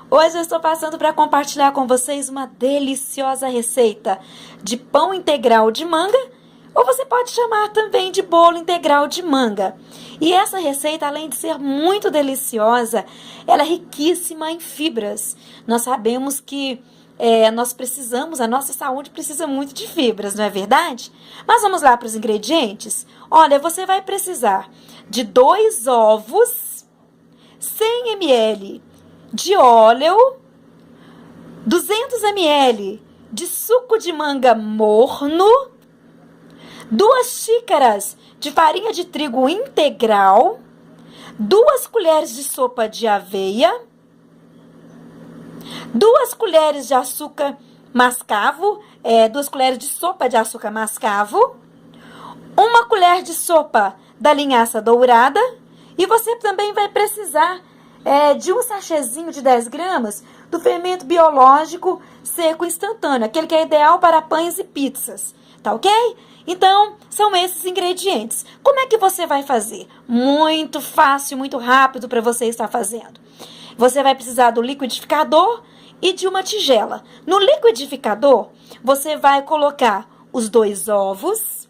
Hoje eu estou passando para compartilhar com vocês uma deliciosa receita de pão integral de manga, ou você pode chamar também de bolo integral de manga. E essa receita, além de ser muito deliciosa, ela é riquíssima em fibras. Nós sabemos que nós precisamos, a nossa saúde precisa muito de fibras, não é verdade? Mas vamos lá para os ingredientes. Olha, você vai precisar de 2 ovos, 100 ml de óleo, 200 ml de suco de manga morno, 2 xícaras de farinha de trigo integral, 2 colheres de sopa de aveia, 2 colheres de açúcar mascavo, 2 colheres de sopa de açúcar mascavo, 1 colher de sopa da linhaça dourada, e você também vai precisar de um sachêzinho de 10 gramas do fermento biológico seco instantâneo, aquele que é ideal para pães e pizzas, tá ok? Então, são esses ingredientes. Como é que você vai fazer? Muito fácil, muito rápido para você estar fazendo. Você vai precisar do liquidificador e de uma tigela. No liquidificador, você vai colocar os 2 ovos,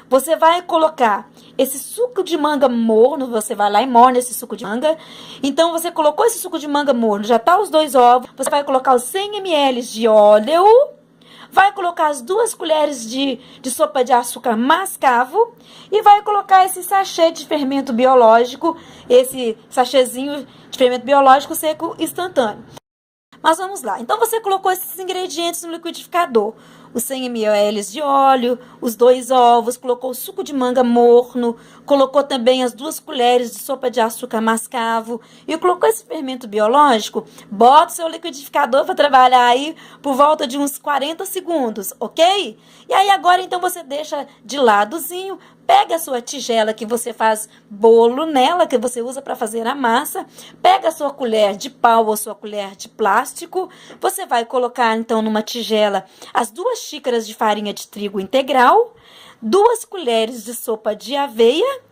você vai colocar esse suco de manga morno, você vai lá e morna esse suco de manga. Então, você colocou esse suco de manga morno, já tá os 2 ovos, você vai colocar os 100 ml de óleo, vai colocar as 2 colheres de sopa de açúcar mascavo e vai colocar esse sachê de fermento biológico, esse sachêzinho de fermento biológico seco instantâneo. Mas vamos lá. Então, você colocou esses ingredientes no liquidificador. Os 100 ml de óleo, os 2 ovos, colocou o suco de manga morno, colocou também as 2 colheres de sopa de açúcar mascavo e colocou esse fermento biológico. Bota o seu liquidificador para trabalhar aí por volta de uns 40 segundos, ok? E aí agora então você deixa de ladozinho. Pega a sua tigela que você faz bolo nela, que você usa para fazer a massa. Pega a sua colher de pau ou sua colher de plástico. Você vai colocar então numa tigela as 2 xícaras de farinha de trigo integral, 2 colheres de sopa de aveia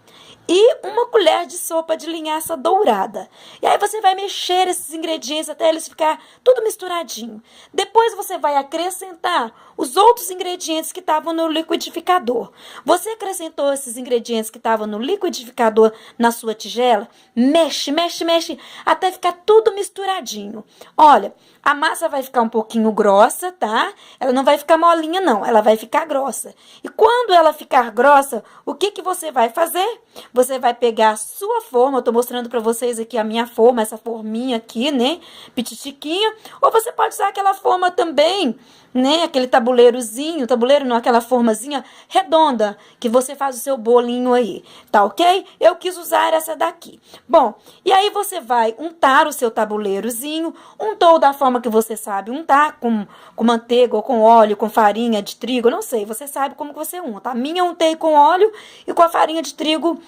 e 1 colher de sopa de linhaça dourada. E aí você vai mexer esses ingredientes até eles ficar tudo misturadinho. Depois você vai acrescentar os outros ingredientes que estavam no liquidificador. Você acrescentou esses ingredientes que estavam no liquidificador na sua tigela, mexe, mexe, mexe, até ficar tudo misturadinho. Olha, a massa vai ficar um pouquinho grossa, tá? Ela não vai ficar molinha, não. Ela vai ficar grossa. E quando ela ficar grossa, o que que você vai fazer? Você vai pegar a sua forma, eu tô mostrando pra vocês aqui a minha forma, essa forminha aqui, né? Pititiquinha. Ou você pode usar aquela forma também, né? Aquele tabuleirozinho, tabuleiro não, aquela formazinha redonda, que você faz o seu bolinho aí, tá ok? Eu quis usar essa daqui. Bom, e aí você vai untar o seu tabuleirozinho, untou da forma que você sabe untar, com manteiga ou com óleo, com farinha de trigo, não sei, você sabe como que você unta. A minha eu untei com óleo e com a farinha de trigo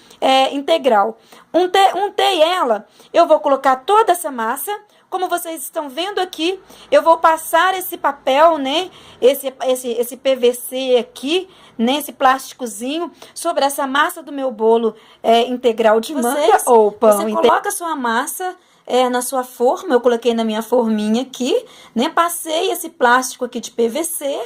integral. Untei ela, eu vou colocar toda essa massa. Como vocês estão vendo aqui, eu vou passar esse papel, né? Esse PVC aqui, né? Esse plásticozinho sobre essa massa do meu bolo integral de manga ou pão. Você coloca a sua massa na sua forma, eu coloquei na minha forminha aqui, né? Passei esse plástico aqui de PVC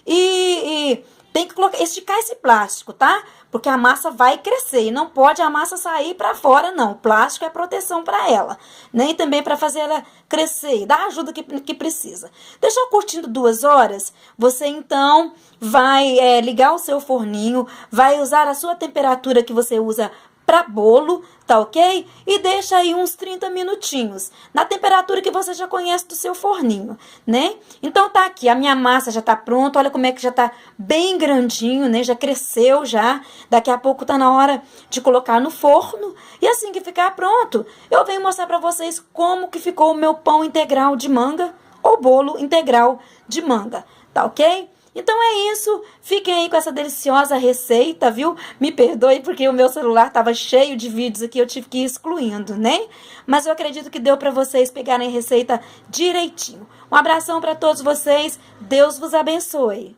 e tem que esticar esse plástico, tá? Porque a massa vai crescer e não pode a massa sair para fora, não. O plástico é proteção para ela, né? E também para fazer ela crescer e dar a ajuda que precisa. Deixar curtindo 2 horas, você então vai ligar o seu forninho, vai usar a sua temperatura que você usa para bolo, tá ok? E deixa aí uns 30 minutinhos, na temperatura que você já conhece do seu forninho, né? Então tá aqui, a minha massa já tá pronta, olha como é que já tá bem grandinho, né? Já cresceu já, daqui a pouco tá na hora de colocar no forno, e assim que ficar pronto, eu venho mostrar pra vocês como que ficou o meu pão integral de manga, ou bolo integral de manga, tá ok? Então é isso, fiquem aí com essa deliciosa receita, viu? Me perdoe porque o meu celular estava cheio de vídeos aqui, eu tive que ir excluindo, né? Mas eu acredito que deu para vocês pegarem a receita direitinho. Um abração para todos vocês, Deus vos abençoe.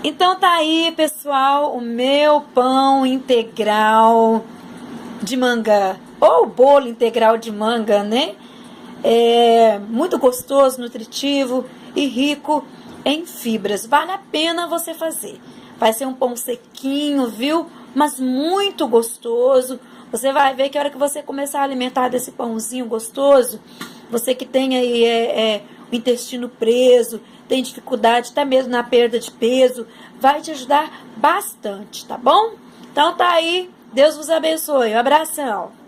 Então tá aí, pessoal, o meu pão integral de manga ou o bolo integral de manga, né? É muito gostoso, nutritivo e rico em fibras. Vale a pena você fazer. Vai ser um pão sequinho, viu? Mas muito gostoso. Você vai ver que a hora que você começar a alimentar desse pãozinho gostoso, você que tem aí o intestino preso, tem dificuldade até mesmo na perda de peso, vai te ajudar bastante, tá bom? Então tá aí. Deus vos abençoe. Um abração.